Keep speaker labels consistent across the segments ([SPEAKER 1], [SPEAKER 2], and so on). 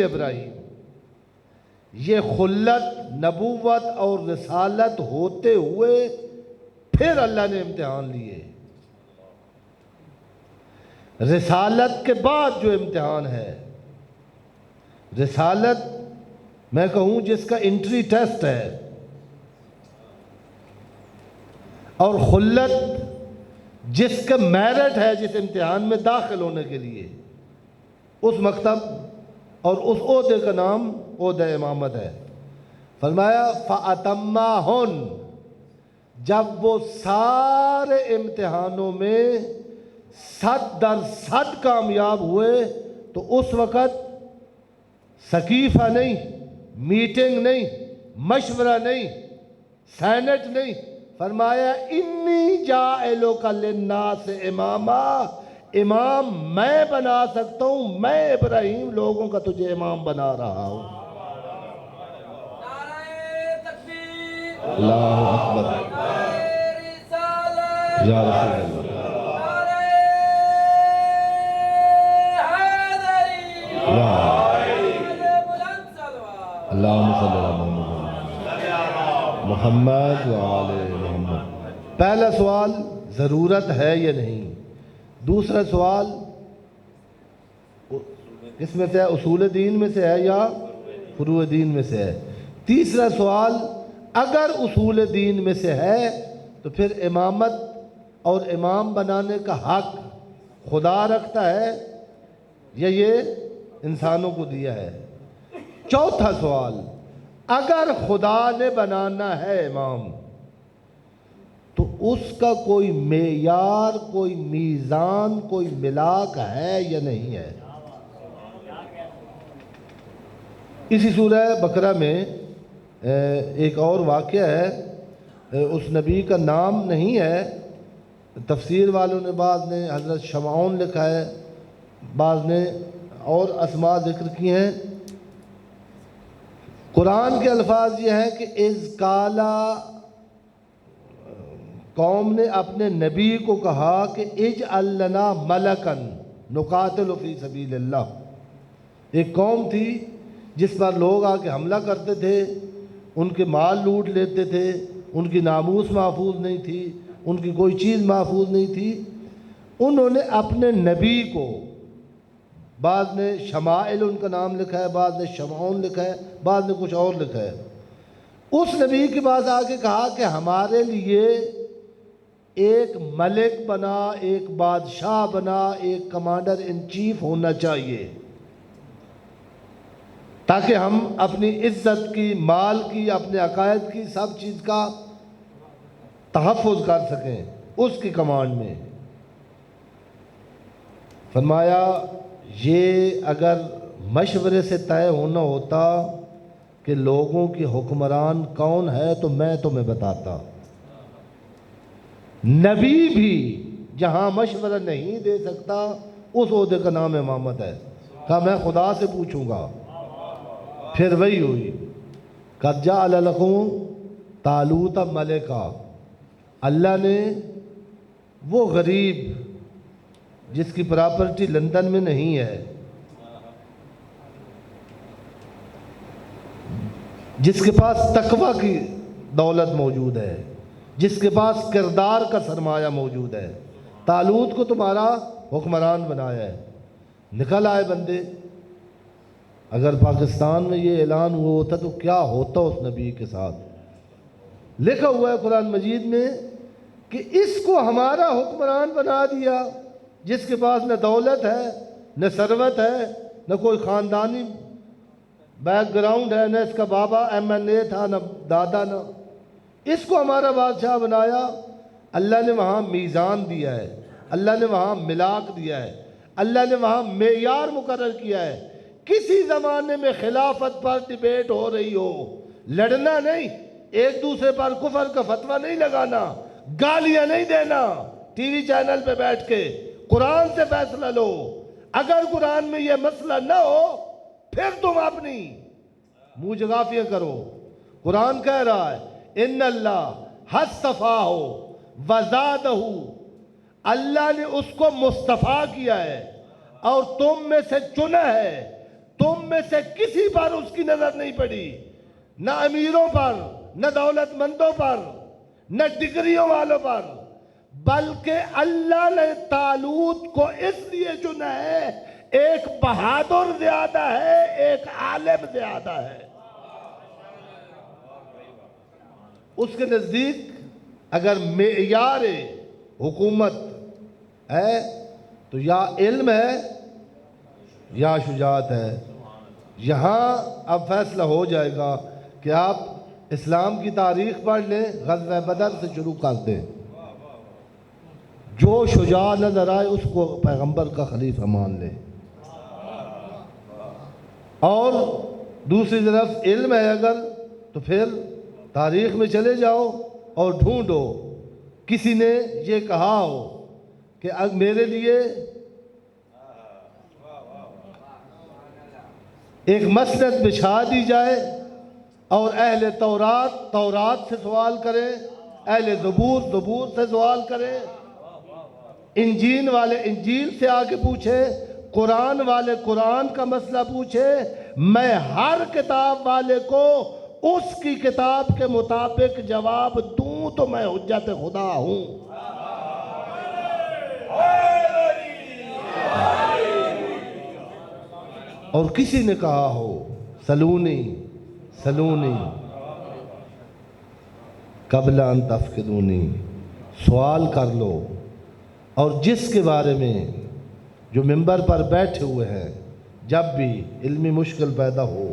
[SPEAKER 1] ابراہیم، یہ خلت، نبوت اور رسالت ہوتے ہوئے پھر اللہ نے امتحان لیے۔ رسالت کے بعد جو امتحان ہے، رسالت میں کہوں جس کا انٹری ٹیسٹ ہے، اور خلت جس کا میرٹ ہے، جس امتحان میں داخل ہونے کے لیے، اس مکتب اور اس عہدے کا نام عہدہ امامت ہے۔ فرمایا فَأَتَمَّاهُنْ، جب وہ سارے امتحانوں میں 100% کامیاب ہوئے تو اس وقت سقیفہ نہیں، میٹنگ نہیں، مشورہ نہیں، سینٹ نہیں، فرمایا انی جاعلک للناس اماما، امام میں بنا سکتا ہوں، میں ابراہیم لوگوں کا تجھے امام بنا رہا ہوں۔
[SPEAKER 2] نعرہ تکبیر،
[SPEAKER 1] اللہ اکبر،
[SPEAKER 2] نعرہ رسالت،
[SPEAKER 1] یا رسول اللہ،
[SPEAKER 2] نعرہ حیدری، بلند صلوات۔
[SPEAKER 1] اللہم صلی اللہ محمد وآل محمد۔ پہلا سوال ضرورت ہے یا نہیں؟ دوسرا سوال کس میں سے ہے؟ اصول دین میں سے ہے یا فروع دین میں سے ہے؟ تیسرا سوال اگر اصول دین میں سے ہے تو پھر امامت اور امام بنانے کا حق خدا رکھتا ہے یا یہ انسانوں کو دیا ہے؟ چوتھا سوال اگر خدا نے بنانا ہے امام تو اس کا کوئی معیار، کوئی میزان، کوئی ملاک ہے یا نہیں ہے؟ اسی سورہ بقرہ میں ایک اور واقعہ ہے، اس نبی کا نام نہیں ہے، تفسیر والوں نے بعض نے حضرت شمعون لکھا ہے، بعض نے اور اسماء ذکر کی ہیں۔ قرآن کے الفاظ یہ ہیں کہ اذ قالا، قوم نے اپنے نبی کو کہا کہ اجعل لنا ملکن نقاتل فی سبیل اللہ۔ ایک قوم تھی جس پر لوگ آ کے حملہ کرتے تھے، ان کے مال لوٹ لیتے تھے، ان کی ناموس محفوظ نہیں تھی، ان کی کوئی چیز محفوظ نہیں تھی۔ انہوں نے اپنے نبی کو، بعض نے شمائل ان کا نام لکھا ہے، بعض نے شمعون لکھا ہے، بعض نے کچھ اور لکھا ہے، اس نبی کے پاس آ کے کہا کہ ہمارے لیے ایک ملک بنا، ایک بادشاہ بنا، ایک کمانڈر ان چیف ہونا چاہیے تاکہ ہم اپنی عزت کی، مال کی، اپنے عقائد کی، سب چیز کا تحفظ کر سکیں اس کی کمانڈ میں۔ فرمایا یہ اگر مشورے سے طے ہونا ہوتا کہ لوگوں کی حکمران کون ہے تو میں تمہیں بتاتا۔ نبی بھی جہاں مشورہ نہیں دے سکتا اس عہدے کا نام امامت ہے۔ کہا میں خدا سے پوچھوں گا۔ پھر وہی ہوئی، قد جعل لکم طالوت ملکا، اللہ نے وہ غریب جس کی پراپرٹی لندن میں نہیں ہے، جس کے پاس تقوی کی دولت موجود ہے، جس کے پاس کردار کا سرمایہ موجود ہے، طالوت کو تمہارا حکمران بنایا ہے۔ نکل آئے بندے۔ اگر پاکستان میں یہ اعلان ہوا ہوتا تو کیا ہوتا اس نبی کے ساتھ؟ لکھا ہوا ہے قرآن مجید میں کہ اس کو ہمارا حکمران بنا دیا، جس کے پاس نہ دولت ہے، نہ ثروت ہے، نہ کوئی خاندانی بیک گراؤنڈ ہے، نہ اس کا بابا ایم این اے تھا، نہ دادا، نہ اس کو ہمارا بادشاہ بنایا۔ اللہ نے وہاں میزان دیا ہے، اللہ نے وہاں ملاک دیا ہے، اللہ نے وہاں معیار مقرر کیا ہے۔ کسی زمانے میں خلافت پر ڈیبیٹ ہو رہی ہو، لڑنا نہیں، ایک دوسرے پر کفر کا فتویٰ نہیں لگانا، گالیاں نہیں دینا، ٹی وی چینل پہ بیٹھ کے قرآن سے فیصلہ لو۔ اگر قرآن میں یہ مسئلہ نہ ہو پھر تم اپنی منہ جغافیاں کرو۔ قرآن کہہ رہا ہے ان اللہ اصطفیٰ وزادہ، اللہ نے اس کو مصطفیٰ کیا ہے اور تم میں سے چنا ہے، تم میں سے کسی پر اس کی نظر نہیں پڑی، نہ امیروں پر، نہ دولت مندوں پر، نہ ڈگریوں والوں پر، بلکہ اللہ نے طالوت کو اس لیے چنا ہے، ایک بہادر زیادہ ہے، ایک عالم زیادہ ہے۔ اس کے نزدیک اگر معیار حکومت ہے تو یا علم ہے یا شجاعت ہے۔ یہاں اب فیصلہ ہو جائے گا کہ آپ اسلام کی تاریخ پڑھ لیں، غزوہ بدر سے شروع کر دیں، جو شجاع نظر آئے اس کو پیغمبر کا خلیفہ مان لیں۔ اور دوسری طرف علم ہے اگر، تو پھر تاریخ میں چلے جاؤ اور ڈھونڈو کسی نے یہ کہا ہو کہ اب میرے لیے ایک مسند بچھا دی جائے اور اہل تورات سے سوال کریں، اہل زبور سے سوال کریں، انجیل والے انجیل سے آگے پوچھیں، قرآن والے قرآن کا مسئلہ پوچھیں، میں ہر کتاب والے کو اس کی کتاب کے مطابق جواب دوں تو میں حجت خدا ہوں۔ اور کسی نے کہا ہو سلونی قبل ان تفقدونی، سوال کر لو، اور جس کے بارے میں جو منبر پر بیٹھے ہوئے ہیں جب بھی علمی مشکل پیدا ہو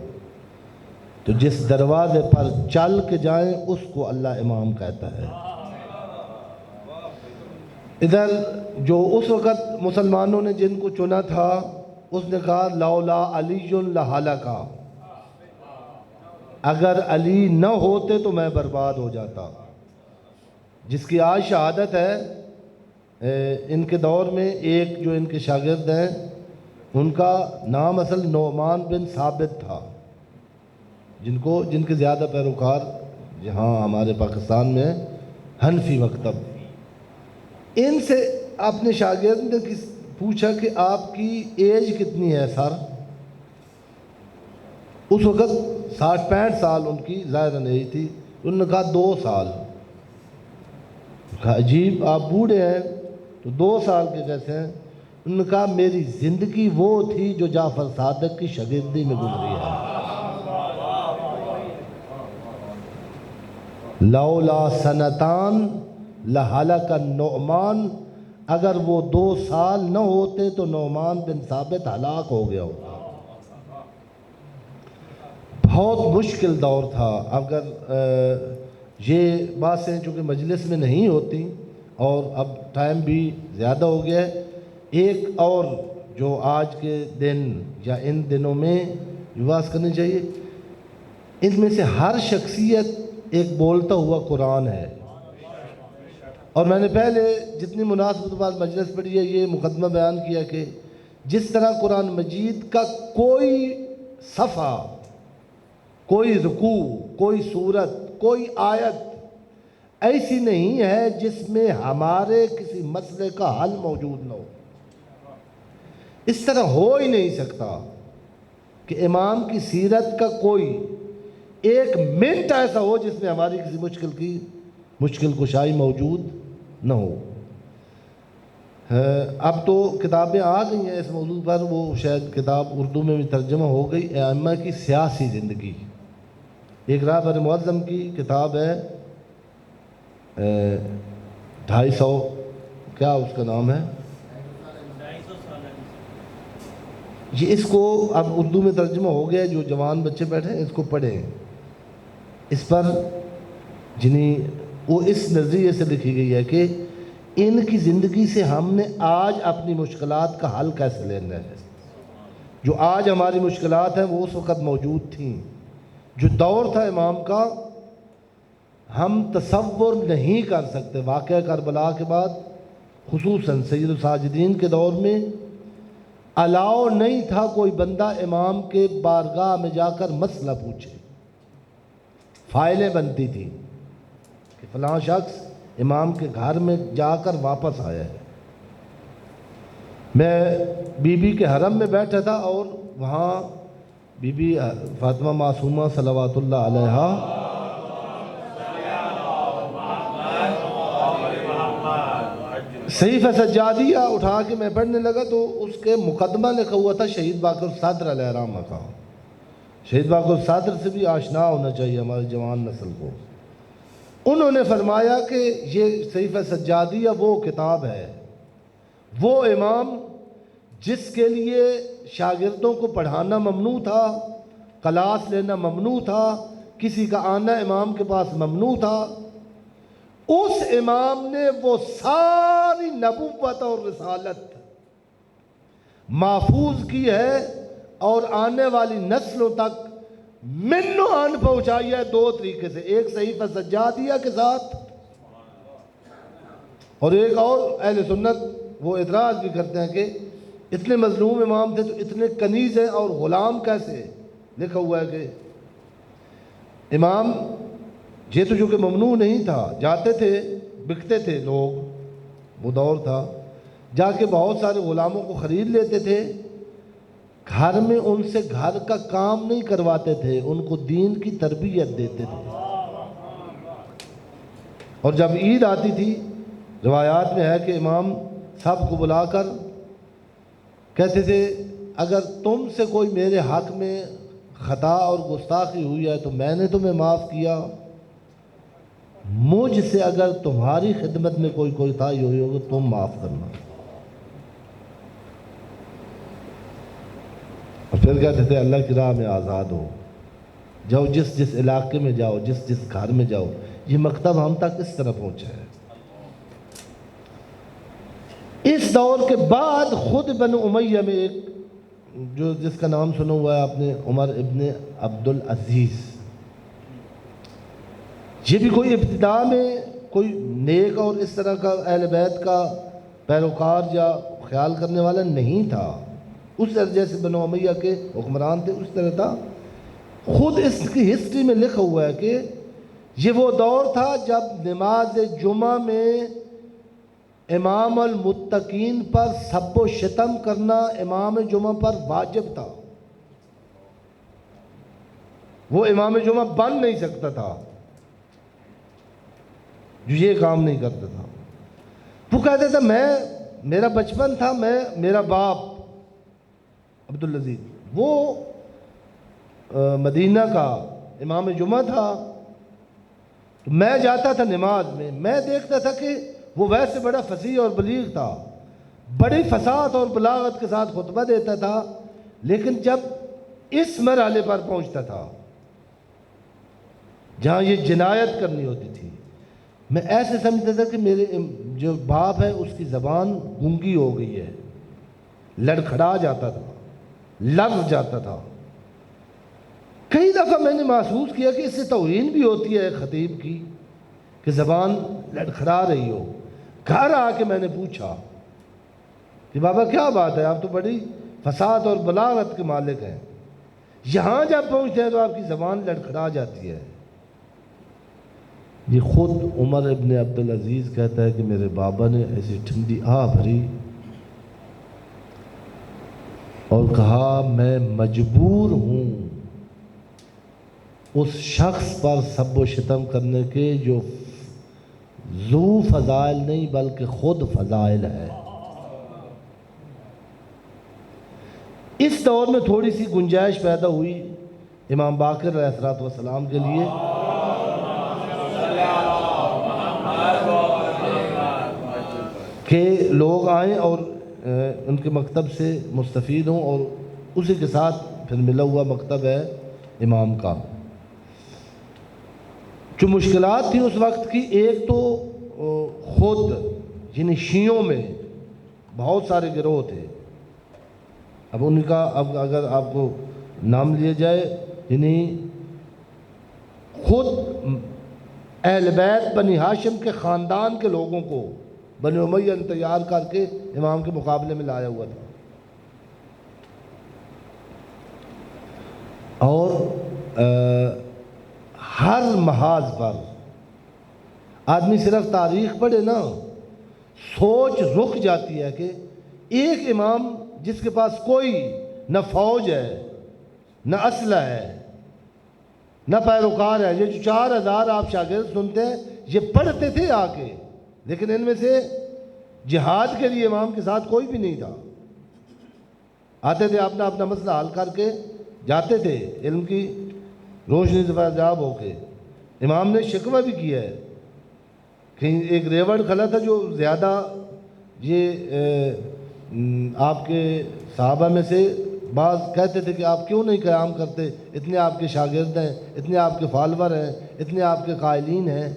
[SPEAKER 1] تو جس دروازے پر چل کے جائیں اس کو اللہ امام کہتا ہے۔ ادھر جو اس وقت مسلمانوں نے جن کو چنا تھا اس نے کہا لولا علی لہلکا، اگر علی نہ ہوتے تو میں برباد ہو جاتا، جس کی آج شہادت ہے۔ ان کے دور میں ایک جو ان کے شاگرد ہیں ان کا نام اصل نعمان بن ثابت تھا، جن کے زیادہ پیروکار یہاں ہمارے پاکستان میں حنفی مکتب۔ ان سے اپنے شاگرد نے پوچھا کہ آپ کی ایج کتنی ہے سر؟ اس وقت 60-65 سال ان کی ظاہراً ایج تھی۔ انہوں نے کہا 2 سال۔ کہا عجیب، آپ بوڑھے ہیں تو 2 سال کے کیسے ہیں؟ انہوں نے کہا میری زندگی وہ تھی جو جعفر صادق کی شاگردی میں گزری ہے۔ لولا سنتان لہلک النعمان، اگر وہ 2 سال نہ ہوتے تو نعمان بن ثابت ہلاک ہو گیا ہوتا۔ بہت مشکل دور تھا۔ اگر یہ باتیں چونکہ مجلس میں نہیں ہوتی اور اب ٹائم بھی زیادہ ہو گیا ہے، ایک اور جو آج کے دن یا ان دنوں میں بات کرنی چاہیے، ان میں سے ہر شخصیت ایک بولتا ہوا قرآن ہے۔ اور میں نے پہلے جتنی مناسبت بعد مجلس پڑھی ہے یہ مقدمہ بیان کیا کہ جس طرح قرآن مجید کا کوئی صفحہ، کوئی رکوع، کوئی سورت، کوئی آیت ایسی نہیں ہے جس میں ہمارے کسی مسئلے کا حل موجود نہ ہو۔ اس طرح ہو ہی نہیں سکتا کہ امام کی سیرت کا کوئی ایک منٹ ایسا ہو جس میں ہماری کسی مشکل کشائی موجود نہ ہو۔ اب تو کتابیں آ گئی ہیں اس موضوع پر، وہ شاید کتاب اردو میں بھی ترجمہ ہو گئی، ائمہ کی سیاسی زندگی۔ ایک رہبر معظم کی کتاب ہے، 250 کیا اس کا نام ہے، یہ اس کو اب اردو میں ترجمہ ہو گیا، جو جوان بچے بیٹھے ہیں اس کو پڑھیں۔ اس پر وہ اس نظریے سے لکھی گئی ہے کہ ان کی زندگی سے ہم نے آج اپنی مشکلات کا حل کیسے لینا ہے۔ جو آج ہماری مشکلات ہیں وہ اس وقت موجود تھیں۔ جو دور تھا امام کا ہم تصور نہیں کر سکتے۔ واقعہ کربلا کے بعد خصوصاً سید الساجدین کے دور میں الاؤ نہیں تھا کوئی بندہ امام کے بارگاہ میں جا کر مسئلہ پوچھے۔ فائلیں بنتی تھیں کہ فلاں شخص امام کے گھر میں جا کر واپس آیا ہے۔ میں بی بی کے حرم میں بیٹھا تھا اور وہاں بی بی فاطمہ معصومہ صلوات اللہ علیہا صحیفہ سجادیہ اٹھا کے میں پڑھنے لگا تو اس کے مقدمہ لکھا ہوا تھا شہید باقر صادر علیہ السلام کا۔ شہید باقر صادر سے بھی آشنا ہونا چاہیے ہمارے جوان نسل کو۔ انہوں نے فرمایا کہ یہ صحیفہ سجادیہ وہ کتاب ہے، وہ امام جس کے لیے شاگردوں کو پڑھانا ممنوع تھا، کلاس لینا ممنوع تھا، کسی کا آنا امام کے پاس ممنوع تھا، اس امام نے وہ ساری نبوت اور رسالت محفوظ کی ہے اور آنے والی نسلوں تک من و عن پہنچائی ہے دو طریقے سے، ایک صحیفہ سجادیہ کے ساتھ اور ایک اور اہل سنت وہ اعتراض بھی کرتے ہیں کہ اتنے مظلوم امام تھے تو اتنے کنیز ہیں اور غلام کیسے؟ لکھا ہوا ہے کہ امام یہ تو جو کہ ممنوع نہیں تھا، جاتے تھے بکتے تھے لوگ، وہ دور تھا، جا کے بہت سارے غلاموں کو خرید لیتے تھے، گھر میں ان سے گھر کا کام نہیں کرواتے تھے، ان کو دین کی تربیت دیتے تھے۔ اور جب عید آتی تھی روایات میں ہے کہ امام سب کو بلا کر کہتے تھے اگر تم سے کوئی میرے حق میں خطا اور گستاخی ہوئی ہے تو میں نے تمہیں معاف کیا، مجھ سے اگر تمہاری خدمت میں کوئی کوتاہی ہوئی ہوگی تم معاف کرنا۔ اور پھر کہتے تھے اللہ کی راہ میں آزاد ہو جاؤ، جس جس علاقے میں جاؤ، جس جس گھر میں جاؤ۔ یہ مکتب ہم تک اس طرح پہنچا ہے۔ اس دور کے بعد خود بن امیہ میں ایک جو جس کا نام سنا ہوا ہے آپ نے، عمر ابن عبد العزیز، یہ بھی کوئی ابتدا میں کوئی نیک اور اس طرح کا اہل بیت کا پیروکار یا خیال کرنے والا نہیں تھا، اس طرح جیسے بنو امیہ کے حکمران تھے اس طرح تھا۔ خود اس کی ہسٹری میں لکھا ہوا ہے کہ یہ وہ دور تھا جب نماز جمعہ میں امام المتقین پر سب و شتم کرنا امام جمعہ پر واجب تھا، وہ امام جمعہ بن نہیں سکتا تھا جو یہ کام نہیں کرتا تھا۔ وہ کہتے تھے میرا بچپن تھا، میرا باپ عبدالعزیز وہ مدینہ کا امام جمعہ تھا، تو میں جاتا تھا نماز میں دیکھتا تھا کہ وہ ویسے بڑا فصیح اور بلیغ تھا، بڑی فصاحت اور بلاغت کے ساتھ خطبہ دیتا تھا، لیکن جب اس مرحلے پر پہنچتا تھا جہاں یہ جنایت کرنی ہوتی تھی، میں ایسے سمجھتا تھا کہ میرے جو باپ ہے اس کی زبان گونگی ہو گئی ہے، لڑکھڑا جاتا تھا، لرز جاتا تھا۔ کئی دفعہ میں نے محسوس کیا کہ اس سے توہین بھی ہوتی ہے خطیب کی کہ زبان لڑکھڑا رہی ہو۔ گھر آ کے میں نے پوچھا کہ بابا کیا بات ہے، آپ تو بڑی فصاحت اور بلاغت کے مالک ہیں، یہاں جب پہنچتے ہیں تو آپ کی زبان لڑکھڑا جاتی ہے۔ یہ خود عمر ابن عبدالعزیز کہتا ہے کہ میرے بابا نے ایسی ٹھنڈی آہ بھری اور کہا میں مجبور ہوں اس شخص پر سب و شتم کرنے کے جو ذو فضائل نہیں بلکہ خود فضائل ہے۔ اس دور میں تھوڑی سی گنجائش پیدا ہوئی امام باقر علیہ السلام کے لیے کہ لوگ آئیں اور ان کے مکتب سے مستفید ہوں، اور اسی کے ساتھ پھر ملا ہوا مکتب ہے امام کا۔ جو مشکلات تھی اس وقت کی، ایک تو خود یعنی شیعوں میں بہت سارے گروہ تھے، اب ان کا اب اگر آپ کو نام لیا جائے یعنی خود اہل بیت بنی ہاشم کے خاندان کے لوگوں کو بنی امیہ نے تیار کر کے امام کے مقابلے میں لایا ہوا تھا، اور ہر محاذ پر آدمی صرف تاریخ پڑھے نا، سوچ رک جاتی ہے کہ ایک امام جس کے پاس کوئی نہ فوج ہے نہ اسلحہ ہے، نہ پیروکار ہے۔ یہ جو 4000 آپ شاگرد سنتے ہیں یہ پڑھتے تھے آ کے، لیکن ان میں سے جہاد کے لیے امام کے ساتھ کوئی بھی نہیں تھا۔ آتے تھے اپنا اپنا مسئلہ حل کر کے جاتے تھے علم کی روشنی سے فیضیاب ہو کے۔ امام نے شکوہ بھی کیا ہے کہ ایک ریوڑ کھلا تھا جو زیادہ یہ آپ کے صحابہ میں سے بعض کہتے تھے کہ آپ کیوں نہیں قیام کرتے، اتنے آپ کے شاگرد ہیں، اتنے آپ کے فالور ہیں، اتنے آپ کے قائلین ہیں۔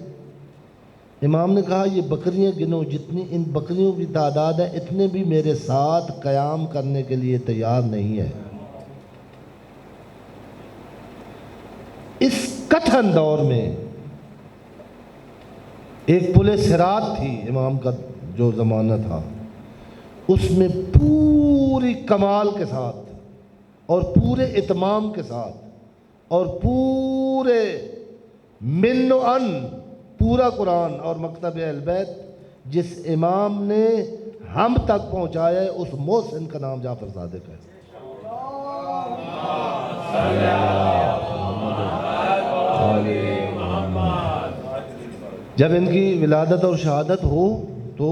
[SPEAKER 1] امام نے کہا یہ بکریاں گنو، جتنی ان بکریوں کی تعداد ہے اتنے بھی میرے ساتھ قیام کرنے کے لیے تیار نہیں ہے۔ اس کٹھن دور میں ایک پل صراط تھی امام کا جو زمانہ تھا، اس میں پوری کمال کے ساتھ اور پورے اتمام کے ساتھ اور پورے من و ان پورا قرآن اور مکتب اہل بیت جس امام نے ہم تک پہنچایا ہے اس محسن کا نام جعفر صادق ہے۔ جب ان کی ولادت اور شہادت ہو تو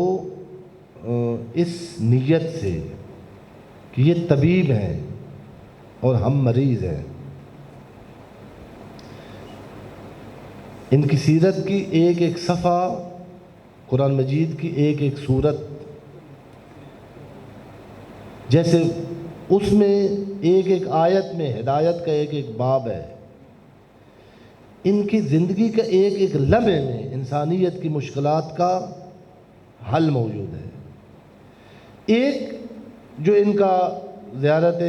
[SPEAKER 1] اس نیت سے کہ یہ طبیب ہیں اور ہم مریض ہیں، ان کی سیرت کی ایک ایک صفحہ، قرآن مجید کی ایک ایک سورت، جیسے اس میں ایک ایک آیت میں ہدایت کا ایک ایک باب ہے، ان کی زندگی کا ایک ایک لمحے میں انسانیت کی مشکلات کا حل موجود ہے۔ ایک جو ان کا زیارت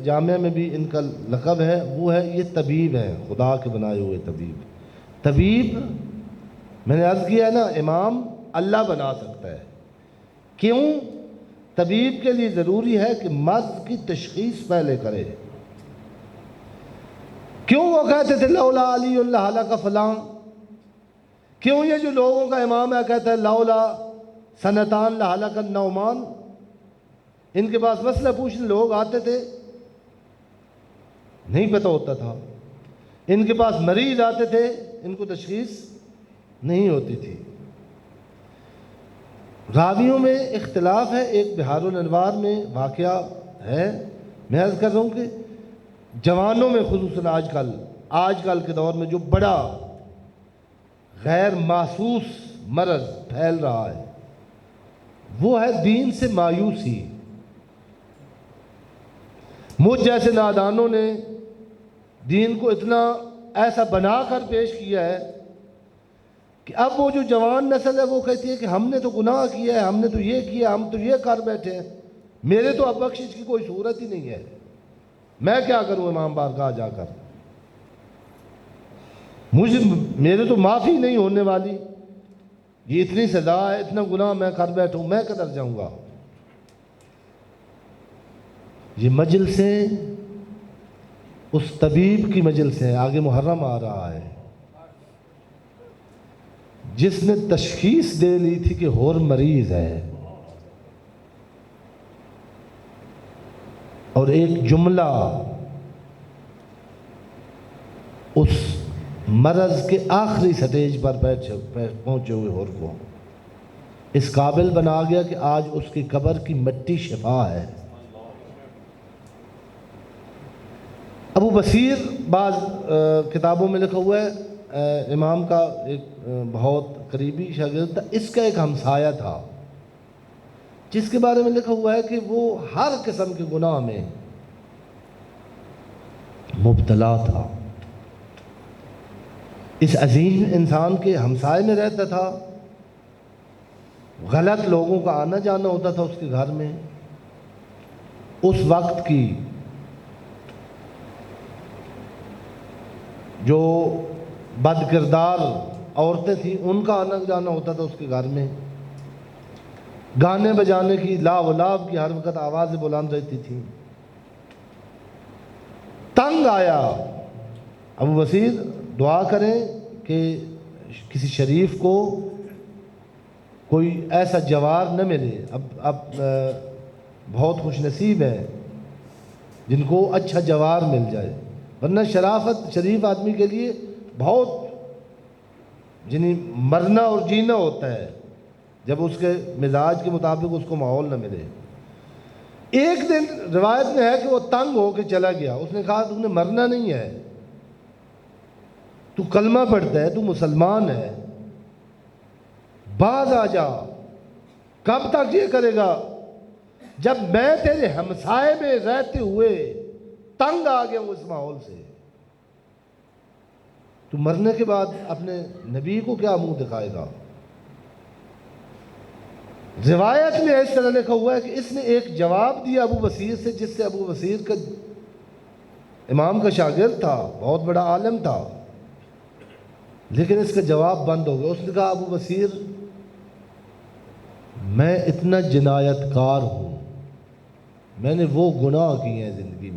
[SPEAKER 1] جامعہ میں بھی ان کا لقب ہے وہ ہے یہ طبیب ہیں، خدا کے بنائے ہوئے طبیب۔ طبیب میں نے عرض کیا ہے نا، امام اللہ بنا سکتا ہے۔ کیوں؟ طبیب کے لیے ضروری ہے کہ مرض کی تشخیص پہلے کرے۔ کیوں وہ کہتے تھے لولا علی اللہ کا فلاں؟ کیوں یہ جو لوگوں کا امام ہے کہتا ہے لولا سنتان لہلک النعمان؟ ان کے پاس مسئلہ پوچھنے لوگ آتے تھے، نہیں پتہ ہوتا تھا۔ ان کے پاس مریض آتے تھے، ان کو تشخیص نہیں ہوتی تھی۔ راویوں میں اختلاف ہے، ایک بہار الانوار میں واقعہ ہے، میں عرض کر رہا ہوں کہ جوانوں میں خصوصاً آج کل کے دور میں جو بڑا غیر محسوس مرض پھیل رہا ہے وہ ہے دین سے مایوسی۔ مجھ جیسے نادانوں نے دین کو اتنا ایسا بنا کر پیش کیا ہے کہ اب وہ جو جوان نسل ہے وہ کہتی ہے کہ ہم نے تو گناہ کیا ہے، ہم نے تو یہ کیا، ہم تو یہ کر بیٹھے ہیں، میرے تو اب بخشش کی کوئی صورت ہی نہیں ہے، میں کیا کروں امام بارگاہ جا کر، میرے تو معافی نہیں ہونے والی، یہ اتنی سزا ہے، اتنا گناہ میں کر بیٹھوں، میں کدھر جاؤں گا۔ یہ مجلسیں اس طبیب کی مجلسیں، آگے محرم آ رہا ہے، جس نے تشخیص دے لی تھی کہ ہور مریض ہے، اور ایک جملہ اس مرض کے آخری سٹیج پر پہنچے ہوئے ہور کو اس قابل بنا گیا کہ آج اس کی قبر کی مٹی شفا ہے۔ ابو بصیر بعض کتابوں میں لکھا ہوا ہے، امام کا ایک بہت قریبی شاگرد تھا، اس کا ایک ہمسایہ تھا جس کے بارے میں لکھا ہوا ہے کہ وہ ہر قسم کے گناہ میں مبتلا تھا۔ اس عظیم انسان کے ہمسائے میں رہتا تھا، غلط لوگوں کا آنا جانا ہوتا تھا اس کے گھر میں۔ اس وقت کی جو بد کردار عورتیں تھیں ان کا آنا جانا ہوتا تھا اس کے گھر میں، گانے بجانے کی لاولاب کی ہر وقت آوازیں بلند رہتی تھیں۔ تنگ آیا، ابو بصیر دعا کریں کہ کسی شریف کو کوئی ایسا جوار نہ ملے، اب بہت خوش نصیب ہے جن کو اچھا جوار مل جائے۔ ورنہ شرافت شریف آدمی کے لیے بہت یعنی مرنا اور جینا ہوتا ہے جب اس کے مزاج کے مطابق اس کو ماحول نہ ملے۔ ایک دن روایت میں ہے کہ وہ تنگ ہو کے چلا گیا، اس نے کہا تم نے مرنا نہیں ہے، تو کلمہ پڑھتا ہے، تو مسلمان ہے، باز آ جا۔ کب تک یہ کرے گا؟ جب میں تیرے ہمسائے میں رہتے ہوئے تنگ آ گیا ہوں اس ماحول سے، تو مرنے کے بعد اپنے نبی کو کیا منہ دکھائے گا؟ روایت میں اس طرح لکھا ہوا ہے کہ اس نے ایک جواب دیا ابو بصیر سے، جس سے ابو بصیر کا امام کا شاگرد تھا، بہت بڑا عالم تھا، لیکن اس کا جواب بند ہو گیا۔ اس نے کہا ابو بصیر میں اتنا جنایت کار ہوں، میں نے وہ گناہ کیے ہیں زندگی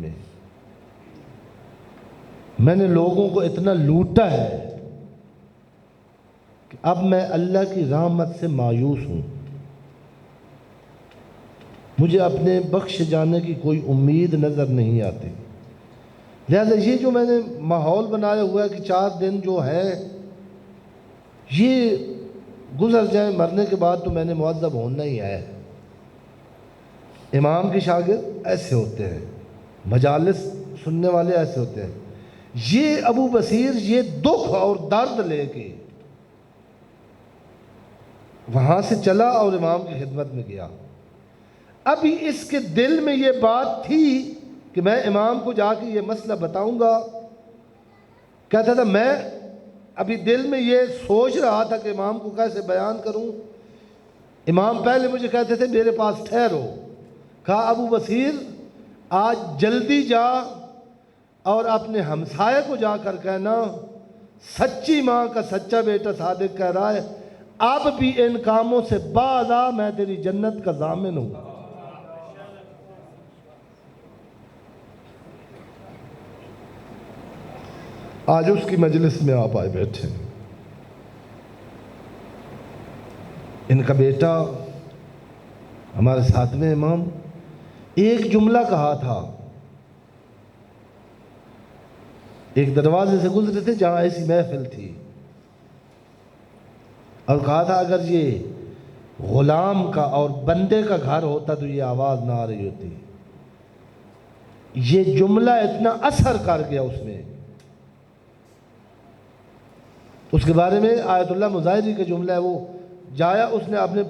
[SPEAKER 1] میں نے لوگوں کو اتنا لوٹا ہے کہ اب میں اللہ کی رحمت سے مایوس ہوں، مجھے اپنے بخش جانے کی کوئی امید نظر نہیں آتی، لہذا یہ جو میں نے ماحول بنایا ہوا ہے کہ 4 دن جو ہے یہ گزر جائیں، مرنے کے بعد تو میں نے معذب ہونا ہی ہے۔ امام کے شاگرد ایسے ہوتے ہیں، مجالس سننے والے ایسے ہوتے ہیں۔ یہ ابو بصیر یہ دکھ اور درد لے کے وہاں سے چلا اور امام کی خدمت میں گیا۔ ابھی اس کے دل میں یہ بات تھی کہ میں امام کو جا کے یہ مسئلہ بتاؤں گا، کہتا تھا میں ابھی دل میں یہ سوچ رہا تھا کہ امام کو کیسے بیان کروں۔ امام پہلے مجھے کہتے تھے میرے پاس ٹھہرو، کہا ابو بصیر آج جلدی جا اور اپنے ہمسائے کو جا کر کہنا سچی ماں کا سچا بیٹا صادق کہہ رہا ہے، اب بھی ان کاموں سے باز آ، میں تیری جنت کا ضامن ہوں۔ آج اس کی مجلس میں آپ آئے بیٹھے، ان کا بیٹا ہمارے ساتھ میں امام ایک جملہ کہا تھا، ایک دروازے سے گزرے تھے جہاں ایسی محفل تھی، اور کہا تھا اگر یہ غلام کا اور بندے کا گھر ہوتا تو یہ آواز نہ آ رہی ہوتی۔ یہ جملہ اتنا اثر کر گیا اس میں۔ اس کے بارے میں آیت اللہ مظاہری کا جملہ ہے، وہ جایا اس نے اپنے